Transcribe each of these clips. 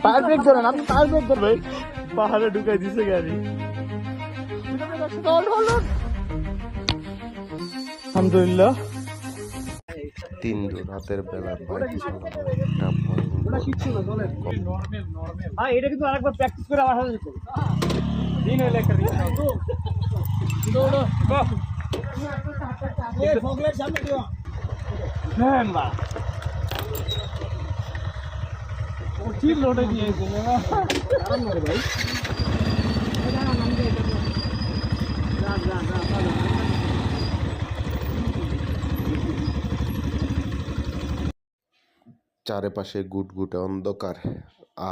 পাহাড় ব্রেক ধরেন, আপনি পাহাড় ব্রেক ধরবেন, পাহাড়ে ঢুকাই দিছে গাড়ি। আলহামদুলিল্লাহ। তিন্দু রাতের বেলা বাইক চালানো একটা ভয়ঙ্কর এটা কিন্তু আরেকবার প্র্যাকটিস করে আমার হাতে দিন হইলে একটা ঠিক লোটে দিয়েছে ভাই। চারপাশে গুটগুটে অন্ধকার,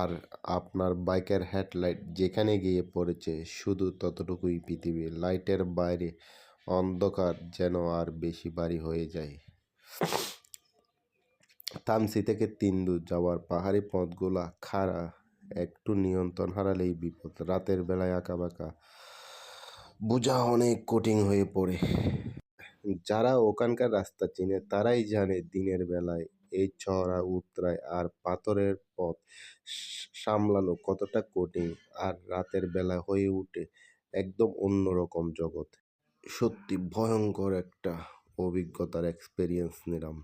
আর আপনার বাইকের হেডলাইট যেখানে গিয়ে পড়েছে শুধু ততটুকুই পৃথিবী। লাইটের বাইরে অন্ধকার যেন আর বেশি ভারী হয়ে যায়। তামসি থেকে তিন্দু যাওয়ার পাহাড়ি পথগুলা খাড়া, একটু নিয়ন্ত্রণ হারালেই বিপদ। রাতের বেলায় আঁকাবাঁকা বোঝা অনেক কঠিন হয়ে পড়ে। যারা ওখানকার রাস্তা চিনে তারাই জানে দিনের বেলায় এই চড়া উতরায় আর পাথরের পথ সামলানো কতটা কঠিন, আর রাতের বেলা হয়ে ওঠে একদম অন্যরকম জগৎ। সত্যি ভয়ঙ্কর একটা অভিজ্ঞতার এক্সপেরিয়েন্স নিলাম।